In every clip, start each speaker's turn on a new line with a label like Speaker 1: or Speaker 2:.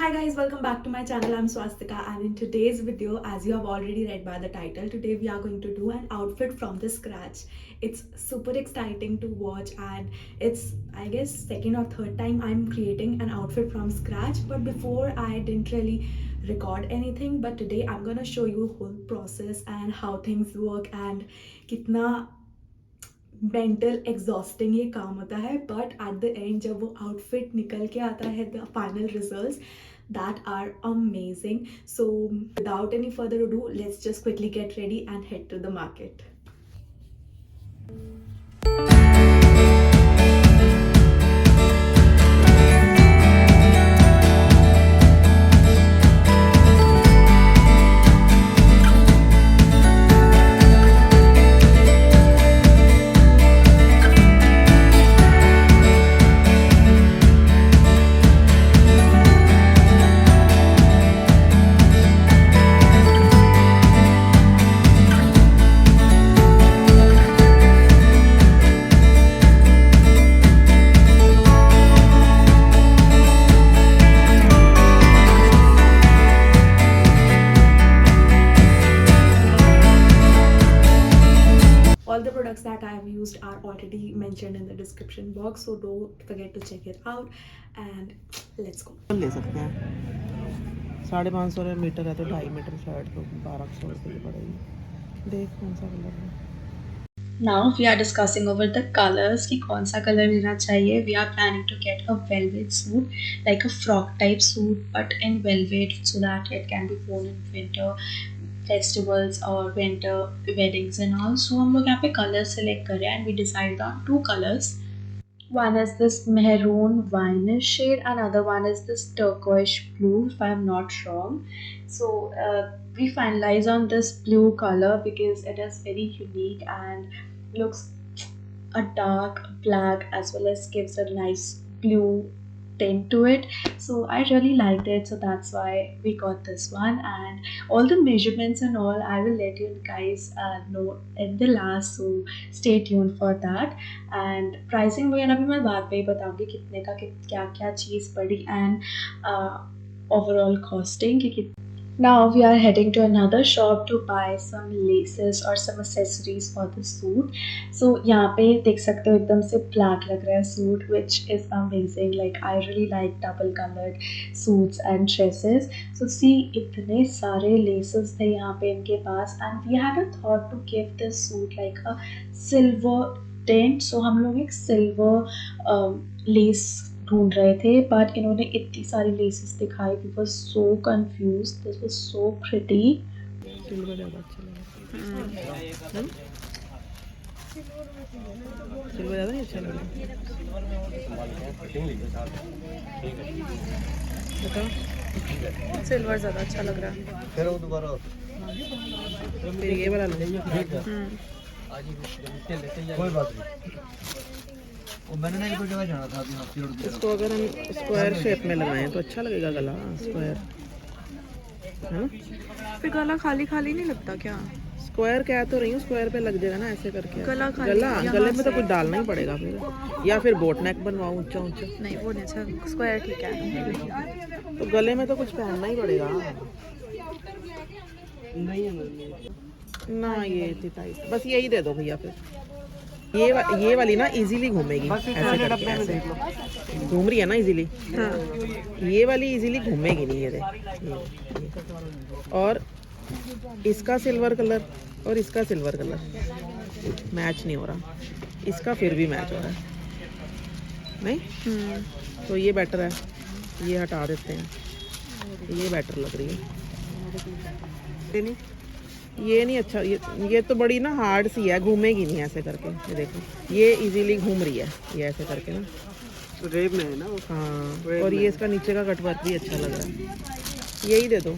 Speaker 1: Hi guys, welcome back to my channel. I'm Swastika, and in today's video, as you have already read by the title, today we are going to do an outfit from the scratch. It's super exciting to watch, and it's, I guess, second or third time I'm creating an outfit from scratch. But before, I didn't really record anything, but today I'm gonna show you the whole process and how things work and kitna mental exhausting ये काम होता है, but at the end जब वो outfit निकल के आता है, the final results that are amazing. So without any further ado, let's just quickly get ready and head to the market. All the products that I have used are already mentioned in the description box, so don't forget to check it out and let's go.
Speaker 2: ले सकते हैं 550 metre है तो 2.5 metre shirt तो 1200 रुपये की पड़ेगी. देख कौन सा कलर है.
Speaker 3: Now we are discussing over the colors कि कौन सा color लेना चाहिए. We are planning to get a velvet suit, like a frock type suit, but in velvet so that it can be worn in winter festivals or winter weddings and all. So हम लोग यहाँ पे colors select करें and we decided on two colors. One is this maroon vineish shade, another one is this turquoise blue, if I'm not wrong. So we finalize on this blue color because it is very unique and looks a dark black as well as gives a nice blue tint to it. So I really liked it, so that's why we got this one. And all the measurements and all I will let you guys know in the last, so stay tuned for that. And pricing वगैरह भी मैं बाद में ही बताऊंगी कितने का क्या क्या चीज़ पड़ी and overall costing कि. Now we are heading to another shop to buy some laces or some accessories for the suit. So यहाँ पे देख सकते हो एकदम से black लग रहा है suit, which is amazing. Like I really like double colored suits and dresses. So see, इतने सारे laces थे यहाँ पे इनके पास, and we had a thought to give this suit like a silver tint. So हम लोग एक silver lace ढूंढ रहे थे, बट इन्होंने इतनी सारी लेसेस दिखाई. We was so confuse. This was so pretty.
Speaker 2: Silver ज़्यादा अच्छा लगा. सिल्वर ज़्यादा नहीं अच्छा लगा. बताओ,
Speaker 3: सिल्वर ज़्यादा अच्छा लग रहा है.
Speaker 2: फिर वो दोबारा फिर ये वाला लो. कोई बात नहीं. मैंने ना एक जगह जाना था. इसको अगर हम स्क्वायर शेप में लगाएं तो अच्छा लगेगा गला. स्क्वायर है ना.
Speaker 3: फिर गला खाली खाली नहीं लगता क्या?
Speaker 2: स्क्वायर कह तो रही हूँ, स्क्वायर पे लग जाएगा ना ऐसे करके.
Speaker 3: गला खाली
Speaker 2: गले में तो कुछ डालना ही पड़ेगा फिर, या फिर बोट नेक बनवाऊँ ऊंचा ऊंचा.
Speaker 3: नहीं वो नहीं अच्छा. स्क्वायर ठीक है.
Speaker 2: तो गले में तो कुछ पहनना ही पड़ेगा. नहीं ना ये इतनी टाइट. बस यही दे दो भैया. फिर ये वाली ना इजीली घूमेगी. ऐसे करके ऐसे घूम रही है ना इजीली. हाँ. ये वाली इजीली घूमेगी नहीं. ये दे. और इसका सिल्वर कलर और इसका सिल्वर कलर मैच नहीं हो रहा. इसका फिर भी मैच हो रहा है. नहीं. तो ये बेटर है. ये हटा देते हैं. ये बेटर लग रही है. ये नहीं अच्छा. ये तो बड़ी ना हार्ड सी है, घूमेगी नहीं ऐसे करके. ये देखो, ये इजीली घूम रही है. ये ऐसे करके ना रेब में है ना. हाँ. और ये इसका नीचे का कटवर्क भी अच्छा लग रहा है. यही दे दो.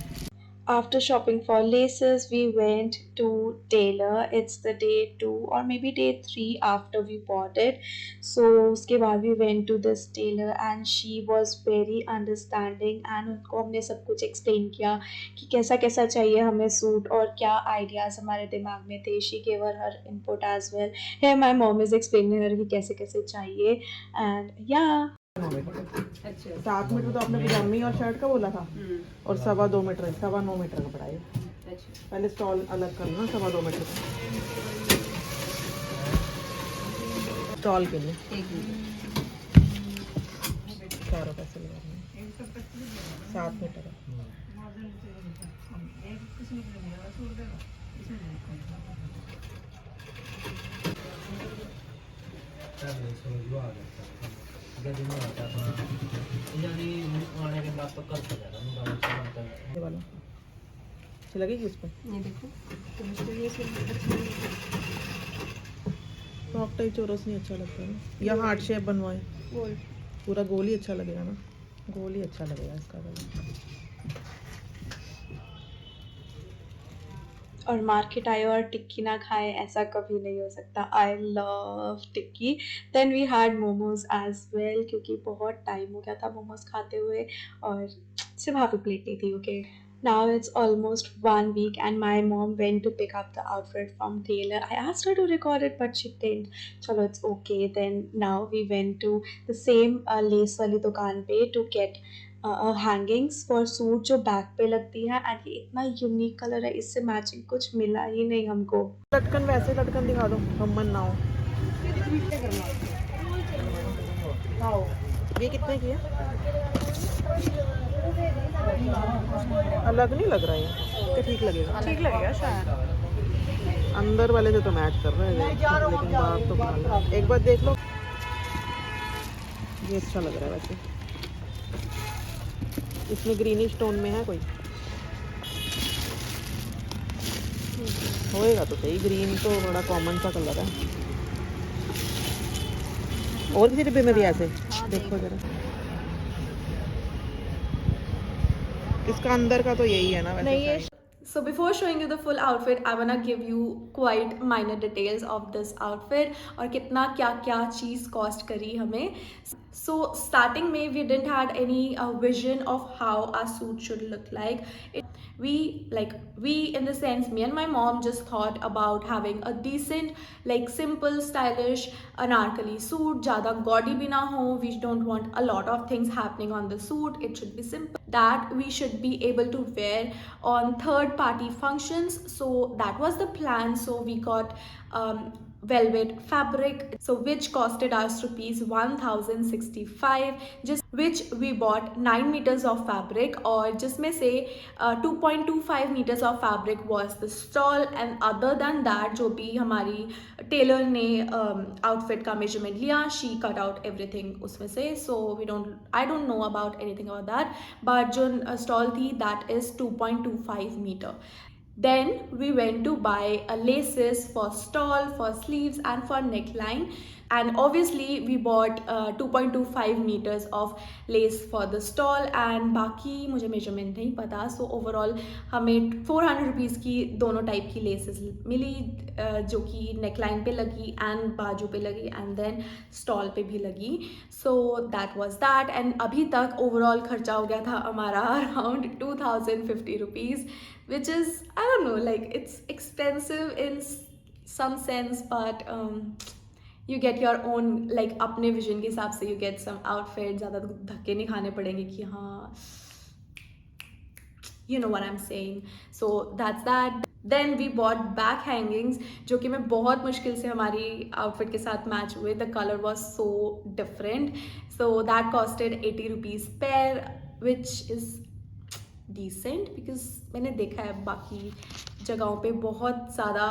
Speaker 3: After shopping for laces, we went to tailor. It's the day 2 or maybe day 3 after we bought it. So उसके बाद we went to this tailor and she was very understanding and उनको हमने सब कुछ explain किया कि कैसा कैसा चाहिए हमें सूट और क्या ideas हमारे दिमाग में थे. She gave her input as well. Here my mom is explaining her कि कैसे कैसे चाहिए and yeah.
Speaker 2: 9 मीटर। अच्छा 7 मीटर तो आपने पजामी और शर्ट का बोला था, और 2.25 मीटर, 9.25 मीटर का पड़ा है। अच्छा पहले स्टॉल अलग करना 2.25 मीटर का स्टॉल के लिए। 4 पैसे लगाने 7 मीटर है। ये वाला अच्छी लगेगी उस पर। ये देखो फ्रॉक टाइप चोरस नहीं अच्छा लगता ना, या हार्ट शेप बनवाए गोल, पूरा गोल ही अच्छा लगेगा ना, गोल ही अच्छा लगेगा इसका गला।
Speaker 3: और मार्केट आए और टिक्की ना खाए, ऐसा कभी नहीं हो सकता। I love tikki. Then we had momos as well, क्योंकि बहुत टाइम हो गया था मोमोज खाते हुए और सिर्फ हाफ प्लेट नहीं थी। Okay now it's almost 1 week and my mom went to pick up the outfit from tailor. I asked her to record it but she didn't. Chalo, it's okay. Then now we went to the same lace wali dukaan pe to get hangings for suit जो back पे लगती है, and ये इतना unique colour है, इससे matching कुछ मिला ही नहीं हमको।
Speaker 2: लटकन वैसे लटकन दिखा दो, हमन ना हो। ये कितने की है? अलग नहीं लग रहा है, तो ठीक लगेगा, ठीक लगेगा शायद। अंदर वाले से तो मैच कर रहा है, लेकिन बाहर तो काला है। एक बार देख लो, ये अच्छा लग रहा है वैसे। इसमें ग्रीनिश टोन में है कोई, होएगा तो सही। ग्रीन तो बड़ा कॉमन सा कलर है। और किसी डिब्बे में भी ऐसे देखो जरा, इसका अंदर का तो यही है ना वैसे।
Speaker 1: So before showing you the full outfit, I wanna give you quite minor details of this outfit और कितना क्या क्या चीज़ cost करी हमें। So starting में we didn't had any vision of how our suit should look like. We in the sense, me and my mom just thought about having a decent, like simple stylish anarkali suit, ज़्यादा gaudy भी ना हो. We don't want a lot of things happening on the suit. It should be simple that we should be able to wear on third party functions. So that was the plan. So we got velvet fabric, so which costed us rupees 1065, just which we bought 9 meters of fabric, और जिसमें से 2.25 meters of fabric was the stall, and other than that जो भी हमारी Taylor ने outfit का measurement लिया, she cut out everything उसमें से. So I don't know about anything about that, but जो stall थी that is 2.25 meter. Then we went to buy laces for stall, for sleeves and for neckline, and obviously we bought 2.25 meters of lace for the stall, and बाकी मुझे measurement नहीं पता. So overall हमें 400 rupees की दोनों type की laces मिली, जो कि neckline पे लगी and बाजू पे लगी and then stall पे भी लगी. So that was that, and अभी तक overall खर्चा हो गया था हमारा around 2050 rupees, which is, I don't know, like it's expensive in some sense, but you get your own, like अपने vision के हिसाब से you get some outfit, ज़्यादा धक्के नहीं खाने पड़ेंगे कि हाँ, you know what I'm saying. So that's that. Then we bought back hangings, जो कि मैं बहुत मुश्किल से हमारी outfit के साथ match हुए. The color was so different, so that costed 80 rupees pair, which is decent because मैंने देखा है बाकी जगहों पे बहुत ज़्यादा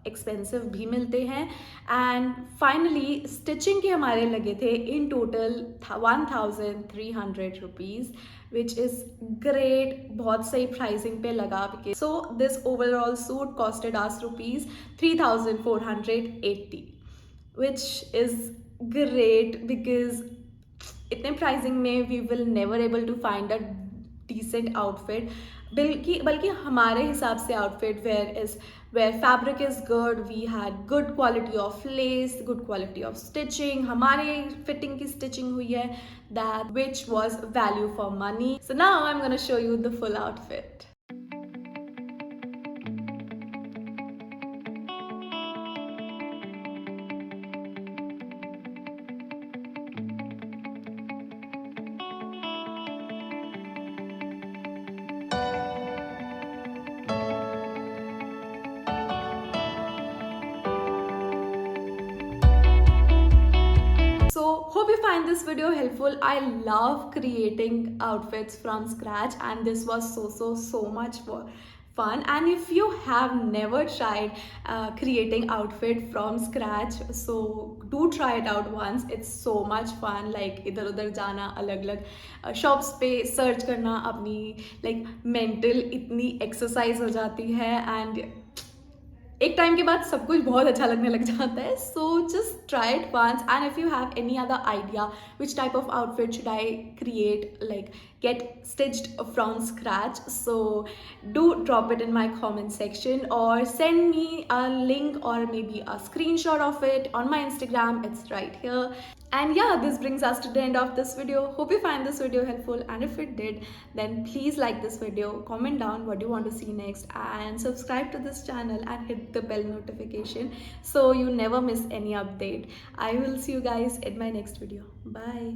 Speaker 1: एक्सपेंसिव भी मिलते हैं. एंड फाइनली स्टिचिंग के हमारे लगे थे in total 1300 rupees, which is great, बहुत सही प्राइसिंग पे लगा. So this overall suit costed as rupees 3480, which is great because इतने प्राइसिंग में we will never able to find a decent outfit, बल्कि हमारे हिसाब से outfit where fabric is good, we had good quality of lace, good quality of stitching, हमारे fitting की stitching हुई है, that which was value for money. So now I am gonna show you the full outfit. find this video helpful. I love creating outfits from scratch, and this was so much fun. And if you have never tried creating outfit from scratch, so do try it out once. It's so much fun. Like इधर उधर जाना, अलग अलग shops पे search करना, अपनी like mental इतनी exercise हो जाती है, and एक टाइम के बाद सब कुछ बहुत अच्छा लगने लग जाता है. So just try it once, and if you have any other idea which type of outfit should I create, like get stitched from scratch, so do drop it in my comment section or send me a link or maybe a screenshot of it on my Instagram. It's right here. And yeah, this brings us to the end of this video. Hope you find this video helpful, and if it did, then please like this video, comment down what you want to see next, and subscribe to this channel and hit the bell notification so you never miss any update. I will see you guys in my next video. Bye.